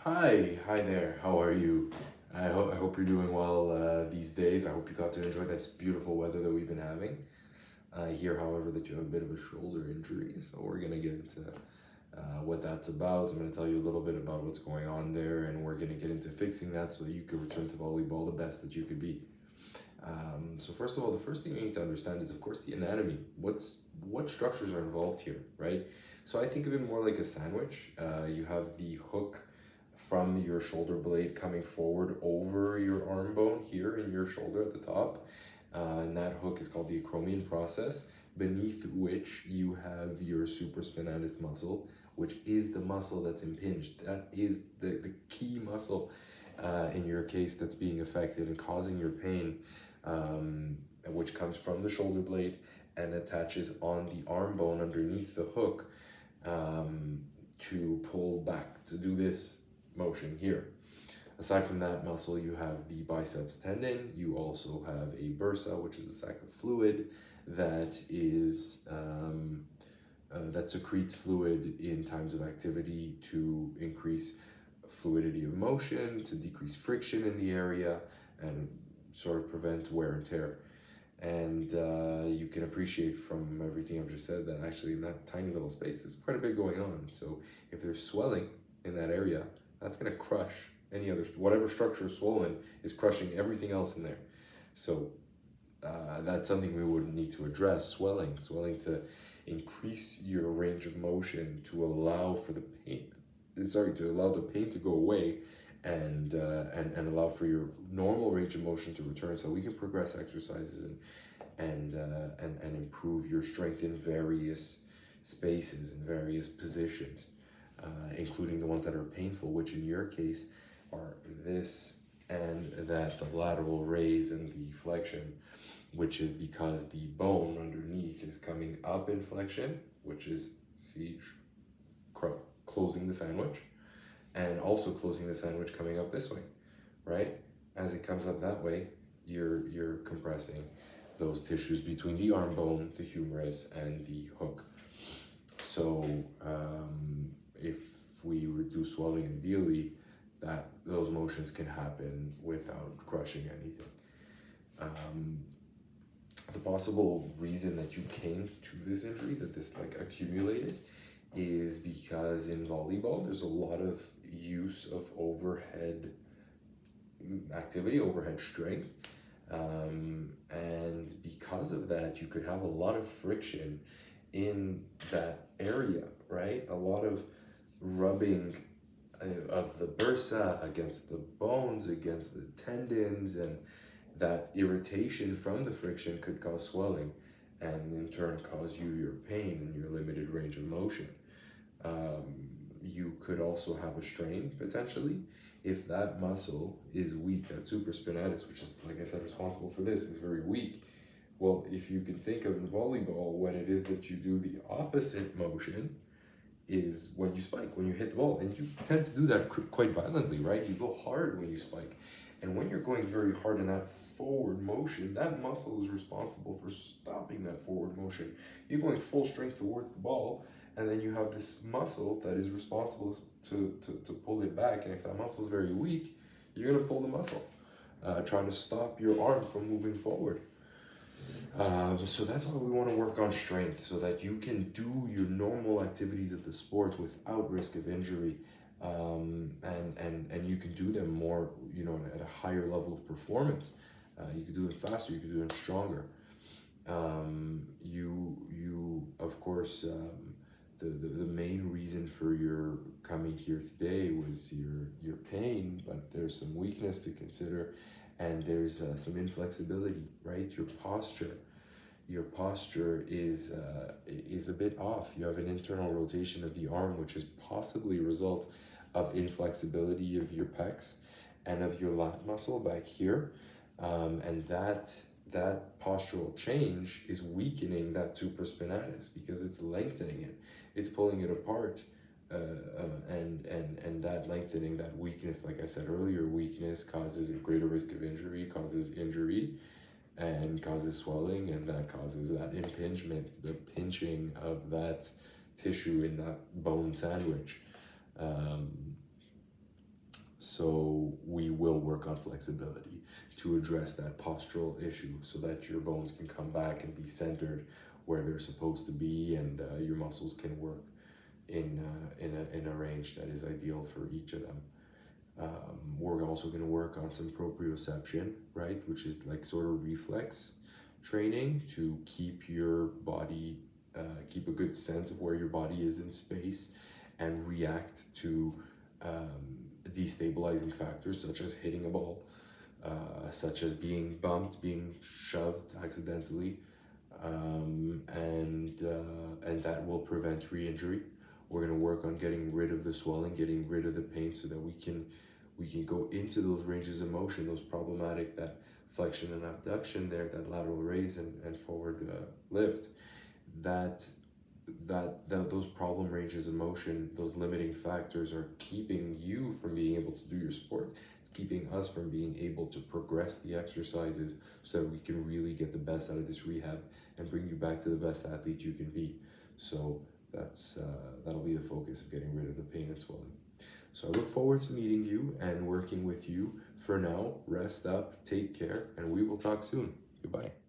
Hi there. How are you? I hope you're doing well these days. I hope you got to enjoy this beautiful weather that we've been having. I hear, however, that you have a bit of a shoulder injury, so we're gonna get into what that's about. I'm gonna tell you a little bit about what's going on there, and we're gonna get into fixing that so that you can return to volleyball the best that you could be. So first of all, the first thing you need to understand is, of course, the anatomy. What structures are involved here, right? So I think of it more like a sandwich. You have the hook from your shoulder blade coming forward over your arm bone here in your shoulder at the top. And that hook is called the acromion process, beneath which you have your supraspinatus muscle, which is the muscle that's impinged. That is the key muscle in your case that's being affected and causing your pain, which comes from the shoulder blade and attaches on the arm bone underneath the hook to pull back, to do this motion here. Aside from that muscle, you have the biceps tendon. You also have a bursa, which is a sac of fluid that is that secretes fluid in times of activity to increase fluidity of motion, to decrease friction in the area, and sort of prevent wear and tear. And you can appreciate from everything I've just said that actually in that tiny little space, there's quite a bit going on. So if there's swelling in that area, that's going to crush any other, whatever structure is swollen is crushing everything else in there. So that's something we would need to address, swelling to increase your range of motion to allow for the pain, to allow the pain to go away and allow for your normal range of motion to return so we can progress exercises and improve your strength in various spaces and various positions, including the ones that are painful, which in your case are this and that, the lateral raise and the flexion, which is because the bone underneath is coming up in flexion, which is, see, closing the sandwich, and also closing the sandwich coming up this way, right? As it comes up that way, you're compressing those tissues between the arm bone, the humerus, and the hook. So if we reduce swelling ideally, that those motions can happen without crushing anything. The possible reason that you came to this injury, that this like accumulated, is because in volleyball there's a lot of use of overhead activity, overhead strength, and because of that you could have a lot of friction in that area, right? A lot of rubbing of the bursa against the bones, against the tendons, and that irritation from the friction could cause swelling and in turn cause you your pain and your limited range of motion. You could also have a strain potentially if that muscle is weak. That supraspinatus, which is, like I said, responsible for this, is very weak. Well, if you can think of in volleyball, when it is that you do the opposite motion is when you spike, when you hit the ball, and you tend to do that quite violently, right? You go hard when you spike, and when you're going very hard in that forward motion, that muscle is responsible for stopping that forward motion. You're going full strength towards the ball, and then you have this muscle that is responsible to pull it back, and if that muscle is very weak, you're going to pull the muscle, trying to stop your arm from moving forward. So that's why we want to work on strength, so that you can do your normal activities of the sport without risk of injury, and you can do them more, at a higher level of performance. You can do them faster, you can do them stronger. You of course, the main reason for your coming here today was your pain, but there's some weakness to consider, and there's some inflexibility, right? Your posture is a bit off. You have an internal rotation of the arm, which is possibly a result of inflexibility of your pecs and of your lat muscle back here, and that postural change is weakening that supraspinatus because it's lengthening it, it's pulling it apart, and that lengthening, that weakness, like I said earlier, weakness causes a greater risk of injury, causes injury, and causes swelling, and that causes that impingement, the pinching of that tissue in that bone sandwich. so we will work on flexibility to address that postural issue so that your bones can come back and be centered where they're supposed to be, and your muscles can work in a range that is ideal for each of them. We're also going to work on some proprioception, right, which is like sort of reflex training to keep your body, keep a good sense of where your body is in space and react to destabilizing factors such as hitting a ball, such as being bumped, being shoved accidentally, and that will prevent re-injury. We're going to work on getting rid of the swelling, getting rid of the pain, so that we can go into those ranges of motion, those problematic, that flexion and abduction there, that lateral raise and forward lift, those problem ranges of motion, those limiting factors are keeping you from being able to do your sport. It's keeping us from being able to progress the exercises so that we can really get the best out of this rehab and bring you back to the best athlete you can be. So that'll be the focus of getting rid of the pain and swelling. So I look forward to meeting you and working with you. For now, rest up, take care, and we will talk soon. Goodbye.